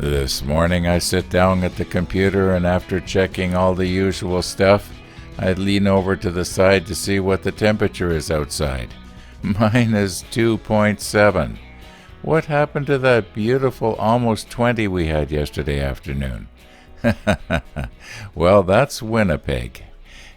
This morning I sit down at the computer and after checking all the usual stuff, I lean over to the side to see what the temperature is outside. Mine is 2.7. What happened to that beautiful almost 20 we had yesterday afternoon? Well, that's Winnipeg.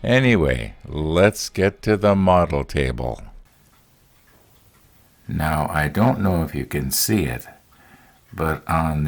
Anyway, let's get to the model table. Now, I don't know if you can see it, but on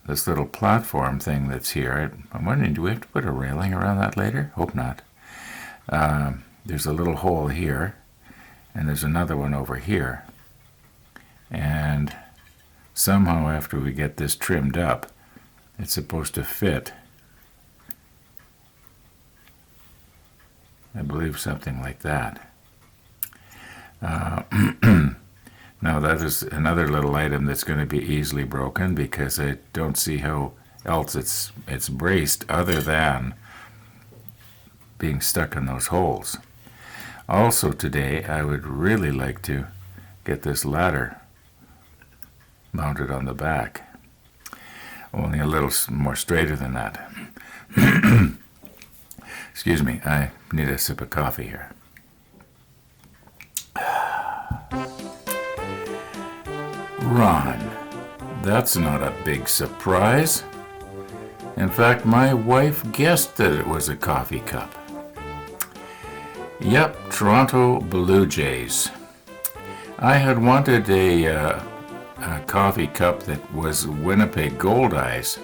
this little platform thing that's here, I'm wondering, do we have to put a railing around that later? Hope not. There's a little hole here, and there's another one over here. And somehow after we get this trimmed up, it's supposed to fit, I believe, something like that. Now that is another little item that's going to be easily broken because I don't see how else it's braced other than being stuck in those holes. Also today I would really like to get this ladder mounted on the back, only a little more straighter than that. Excuse me, I need a sip of coffee here. Ron, that's not a big surprise. In fact, my wife guessed that it was a coffee cup. Yep, Toronto Blue Jays. I had wanted a coffee cup that was Winnipeg Gold Eyes,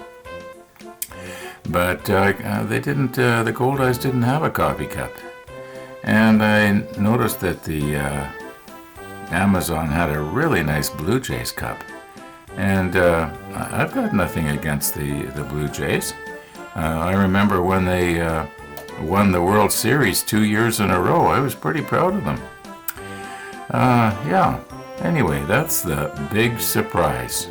but they didn't. The Gold Eyes didn't have a coffee cup, and I noticed that the Amazon had a really nice Blue Jays cup, and I've got nothing against the Blue Jays. I remember when they won the World Series 2 years in a row. I was pretty proud of them. Yeah. Anyway, that's the big surprise.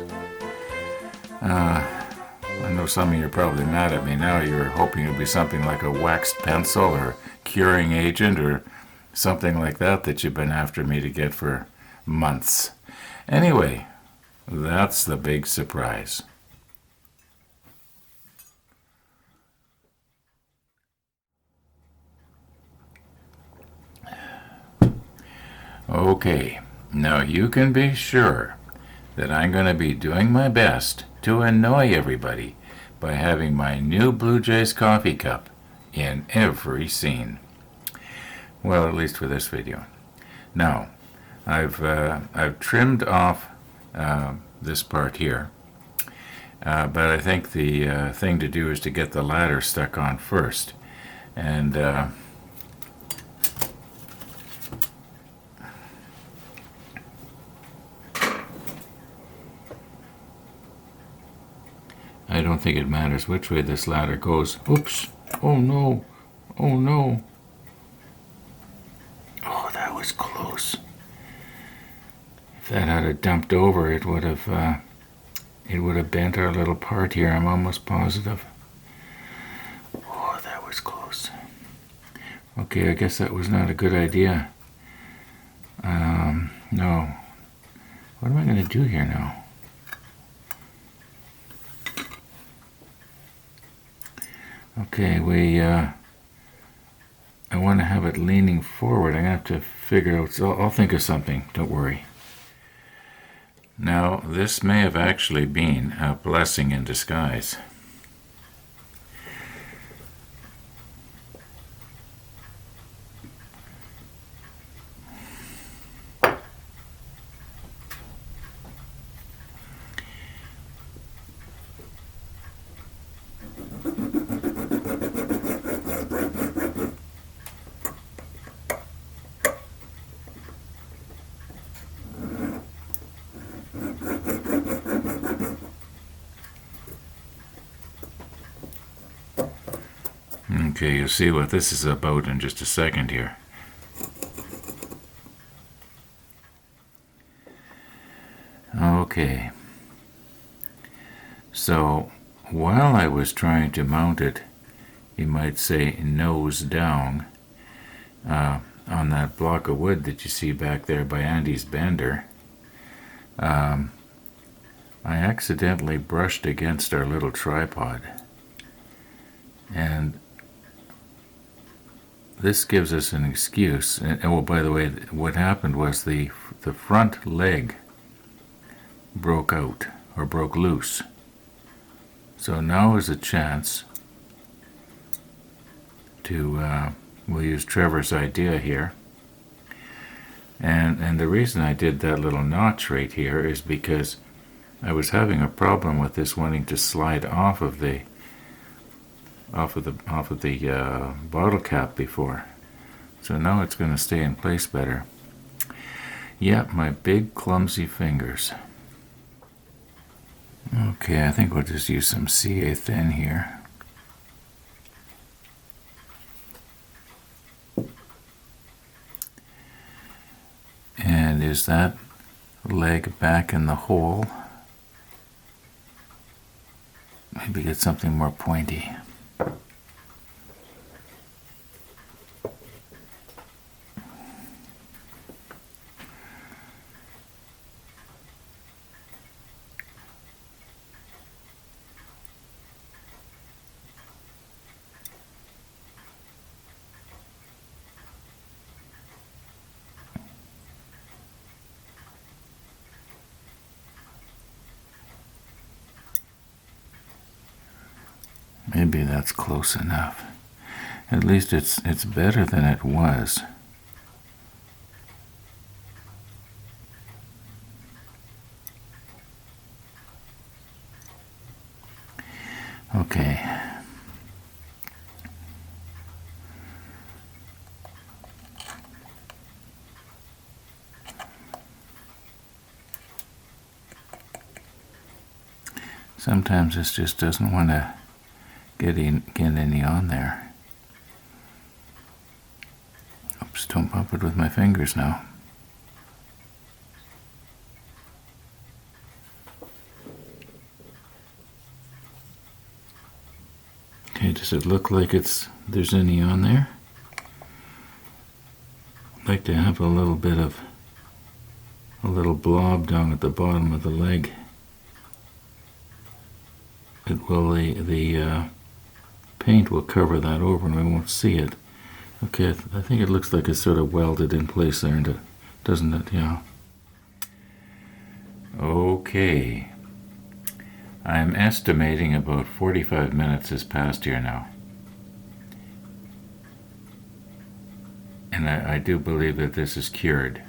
I know some of you are probably mad at me now. You're hoping it'll be something like a waxed pencil or curing agent or something like that you've been after me to get for months. Anyway, that's the big surprise. Okay, now you can be sure that I'm going to be doing my best to annoy everybody by having my new Blue Jays coffee cup in every scene. Well, at least for this video. Now, I've trimmed off this part here, but I think the thing to do is to get the ladder stuck on first, and I don't think it matters which way this ladder goes. Oops! Oh no! Oh no! Oh, that was close. If that had dumped over, it would have bent our little part here. I'm almost positive. Oh, that was close. Okay, I guess that was not a good idea. No. What am I going to do here now? Okay, I want to have it leaning forward. I'm going to have to figure out, so I'll think of something, don't worry. Now, this may have actually been a blessing in disguise. Okay, you'll see what this is about in just a second here. Okay. So, while I was trying to mount it, you might say nose down, on that block of wood that you see back there by Andy's bender, I accidentally brushed against our little tripod. And this gives us an excuse. And oh, by the way, what happened was the front leg broke out, or broke loose. So now is a chance to, we'll use Trevor's idea here. And the reason I did that little notch right here is because I was having a problem with this wanting to slide off of the bottle cap before. So now it's going to stay in place better. Yep, my big clumsy fingers. Okay, I think we'll just use some CA thin here. And is that leg back in the hole? Maybe get something more pointy. Maybe that's close enough. At least it's better than it was. Okay. Sometimes this just doesn't want to get any on there. Oops, don't bump it with my fingers now. Okay, does it look like there's any on there? I'd like to have a little blob down at the bottom of the leg. The paint will cover that over and we won't see it. Okay, I think it looks like it's sort of welded in place there, doesn't it? Yeah. Okay. I'm estimating about 45 minutes has passed here now. And I do believe that this is cured.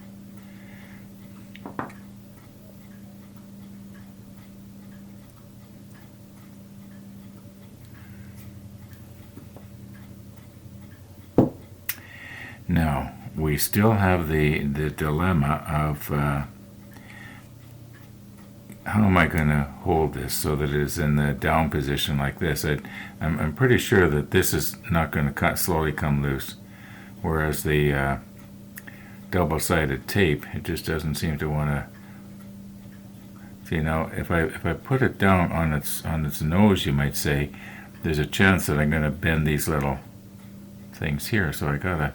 Now, we still have the dilemma of how am I going to hold this so that it is in the down position like this? I'm pretty sure that this is not going to slowly come loose, whereas the double-sided tape, it just doesn't seem to want to. See, now if I put it down on its nose, you might say, there's a chance that I'm going to bend these little things here. So I gotta.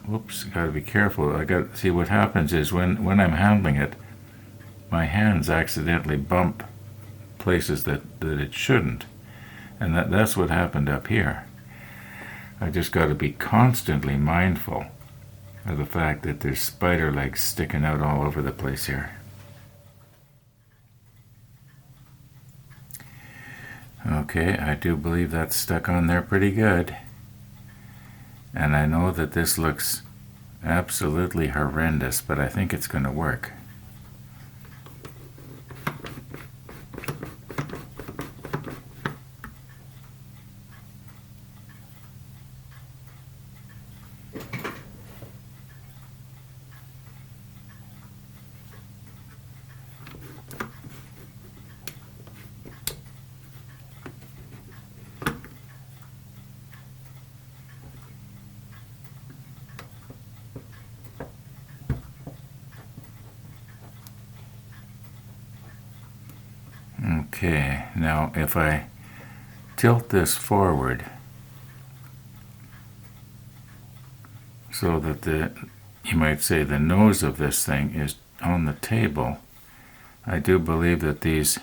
Whoops, gotta be careful. See what happens is when I'm handling it, my hands accidentally bump places that it shouldn't. And that's what happened up here. I just gotta be constantly mindful of the fact that there's spider legs sticking out all over the place here. Okay, I do believe that's stuck on there pretty good. And I know that this looks absolutely horrendous, but I think it's going to work. Okay, now if I tilt this forward so that you might say the nose of this thing is on the table, I do believe that these...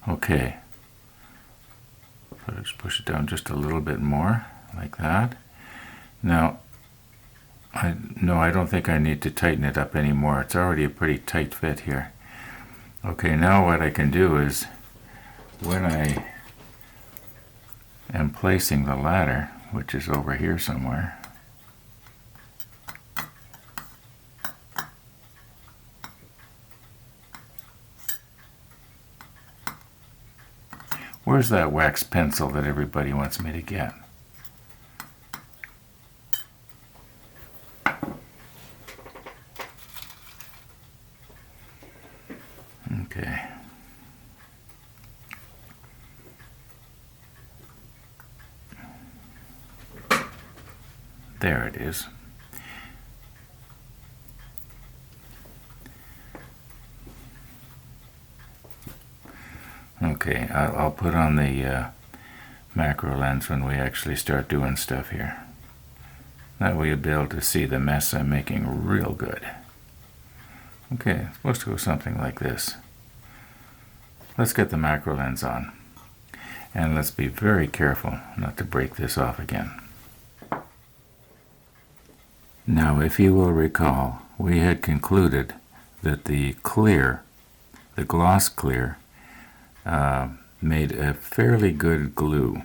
Okay. Let's push it down just a little bit more, like that. Now, I don't think I need to tighten it up anymore. It's already a pretty tight fit here. Okay, now what I can do is, when I am placing the ladder, which is over here somewhere, where's that wax pencil that everybody wants me to get? Okay. There it is. Okay, I'll put on the macro lens when we actually start doing stuff here. That way you'll be able to see the mess I'm making real good. Okay, it's supposed to go something like this. Let's get the macro lens on. And let's be very careful not to break this off again. Now, if you will recall, we had concluded that the gloss clear, made a fairly good glue.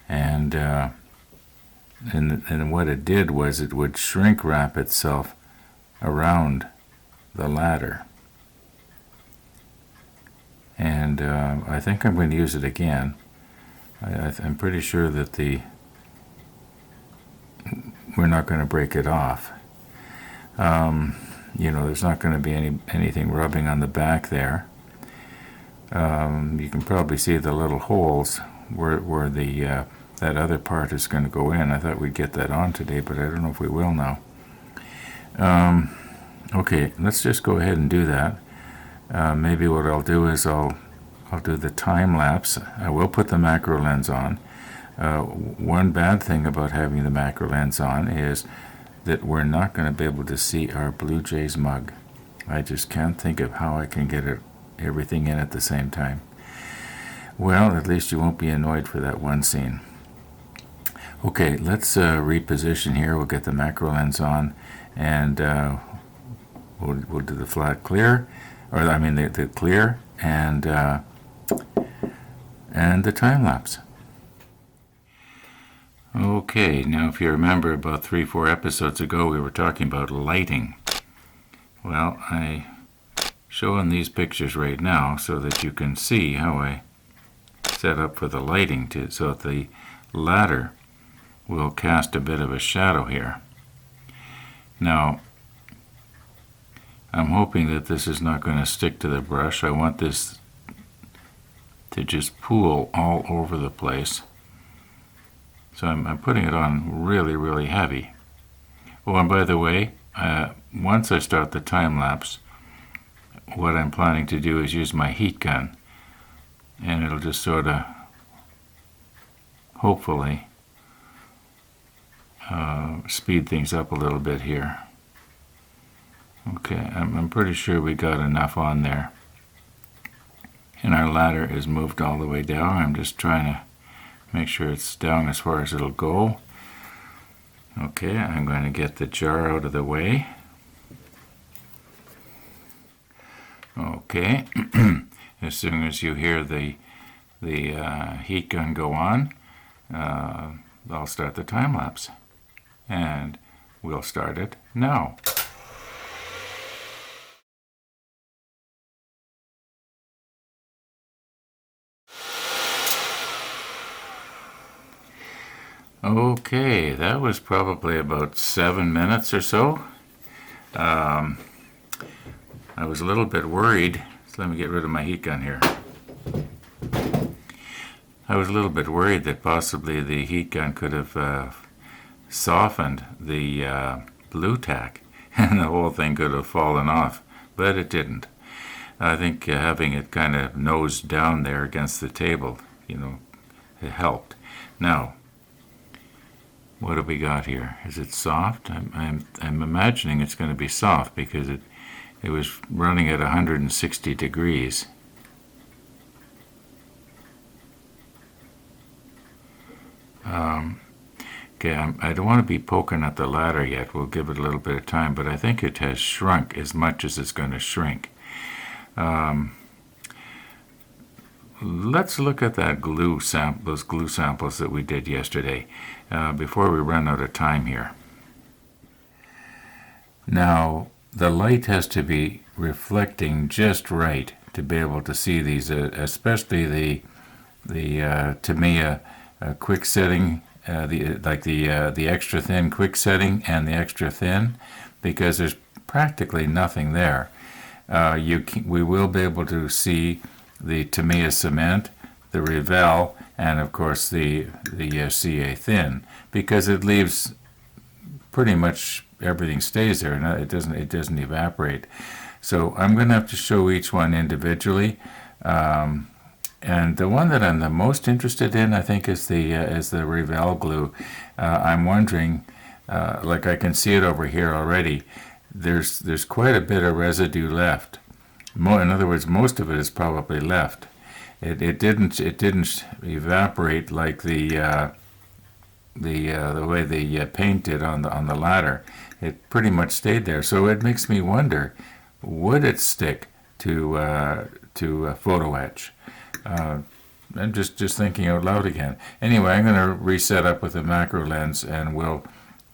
And what it did was it would shrink wrap itself around the ladder. And I think I'm going to use it again. I'm pretty sure that we're not going to break it off. There's not going to be anything rubbing on the back there. You can probably see the little holes where that other part is going to go in. I thought we'd get that on today, but I don't know if we will now. Okay, let's just go ahead and do that. Maybe what I'll do is I'll do the time lapse. I will put the macro lens on. One bad thing about having the macro lens on is that we're not going to be able to see our Blue Jays mug. I just can't think of how I can get everything in at the same time. Well, at least you won't be annoyed for that one scene. Okay, let's reposition here. We'll get the macro lens on, and we'll do the flat clear, the clear, and the time lapse. Okay, now if you remember about 3-4 episodes ago, we were talking about lighting. Well, I'm showing these pictures right now so that you can see how I set up for the lighting so that the ladder will cast a bit of a shadow here. Now, I'm hoping that this is not going to stick to the brush. I want this to just pool all over the place. So I'm putting it on really, really heavy. Oh, and by the way, once I start the time lapse, what I'm planning to do is use my heat gun, and it'll just sort of, hopefully, speed things up a little bit here. Okay, I'm pretty sure we got enough on there. And our ladder is moved all the way down. I'm just trying to make sure it's down as far as it'll go. Okay, I'm going to get the jar out of the way. Okay, as soon as you hear the heat gun go on, I'll start the time lapse. And we'll start it now. Okay, that was probably about 7 minutes or so. I was a little bit worried. So let me get rid of my heat gun here. I was a little bit worried that possibly the heat gun could have softened the blue tack and the whole thing could have fallen off, but it didn't. I think having it kind of nose down there against the table, it helped. Now, What have we got here? Is it soft? I'm imagining it's going to be soft because it was running at 160 degrees. Okay, I don't want to be poking at the ladder yet. We'll give it a little bit of time, but I think it has shrunk as much as it's going to shrink. Let's look at that those glue samples that we did yesterday before we run out of time here. Now, the light has to be reflecting just right to be able to see these, especially the Tamiya quick setting, the extra thin quick setting and the extra thin, because there's practically nothing there. We will be able to see the Tamiya cement, the Revell, and of course the CA thin, because it leaves pretty much everything stays there and it doesn't evaporate. So I'm going to have to show each one individually, and the one that I'm the most interested in, I think, is the Revell glue. I'm wondering, like I can see it over here already. There's quite a bit of residue left. In other words, most of it is probably left. It didn't evaporate like the way the paint did on the ladder. It pretty much stayed there. So it makes me wonder, would it stick to a photo etch? I'm just thinking out loud again. Anyway, I'm going to reset up with the macro lens, and we'll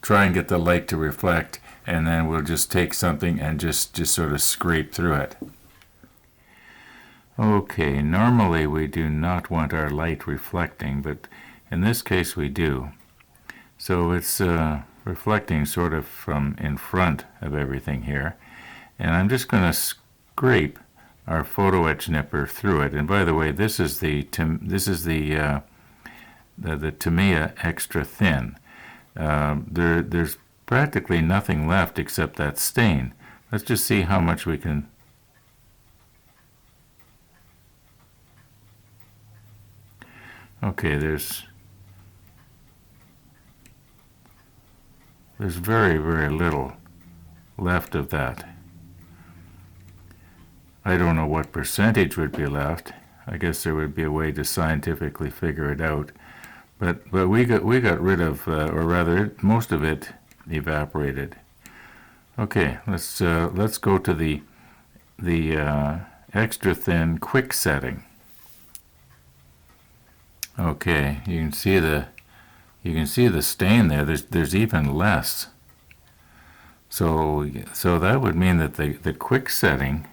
try and get the light to reflect, and then we'll just take something and just sort of scrape through it. Okay, normally we do not want our light reflecting, but in this case we do. So it's reflecting sort of from in front of everything here, and I'm just going to scrape our photo etch nipper through it. And by the way, this is the Tamiya extra thin. There's practically nothing left except that stain. Let's just see how much we can. Okay, there's very, very little left of that. I don't know what percentage would be left. I guess there would be a way to scientifically figure it out. But we got rid of, or rather, most of it evaporated. Okay, let's go to the extra thin quick setting. Okay, you can see the stain there. There's even less. So that would mean that the quick setting,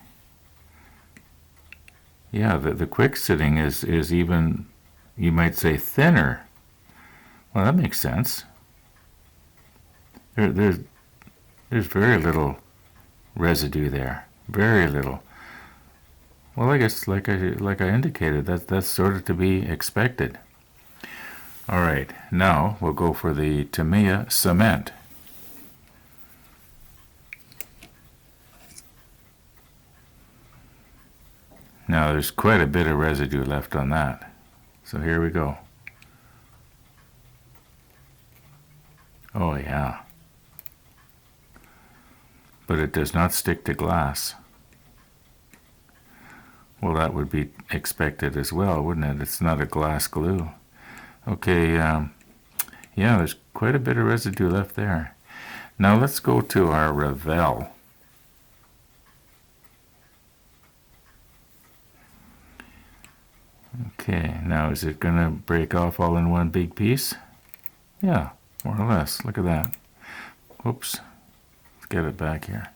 yeah, the quick setting is even, you might say, thinner. Well, that makes sense. There's very little residue there. Very little. Well, I guess like I indicated, that's sort of to be expected. All right, now we'll go for the Tamiya cement. Now there's quite a bit of residue left on that. So here we go. Oh yeah. But it does not stick to glass. Well, that would be expected as well, wouldn't it? It's not a glass glue. Okay, yeah, there's quite a bit of residue left there. Now let's go to our Revell. Okay, now is it going to break off all in one big piece? Yeah, more or less. Look at that. Oops. Let's get it back here.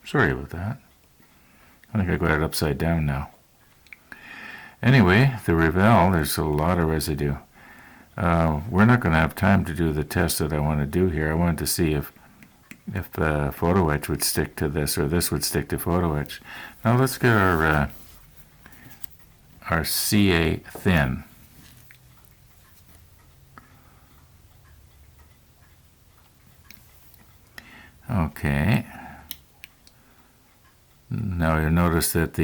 Sorry about that. I think I got it upside down now. Anyway, the Revell, there's a lot of residue. We're not going to have time to do the test that I want to do here. I wanted to see if the photo etch would stick to this, or this would stick to photo etch. Now let's get our CA thin. Okay. Now you'll notice that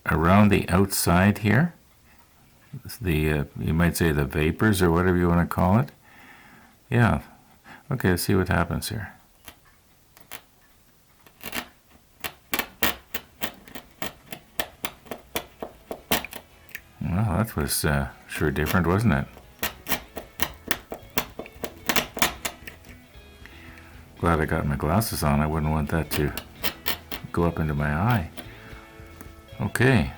around the outside here, you might say the vapors or whatever you want to call it. Yeah. Okay, let's see what happens here. Well, that was sure different, wasn't it? Glad I got my glasses on. I wouldn't want that to go up into my eye. Okay.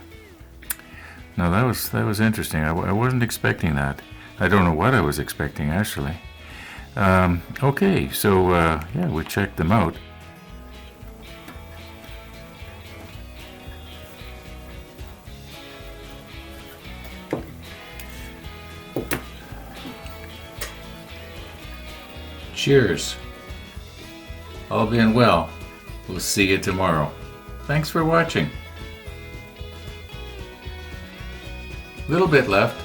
Now that was interesting. I wasn't expecting that. I don't know what I was expecting actually. Okay, so yeah, we checked them out. Cheers. All being well, we'll see you tomorrow. Thanks for watching. Little bit left.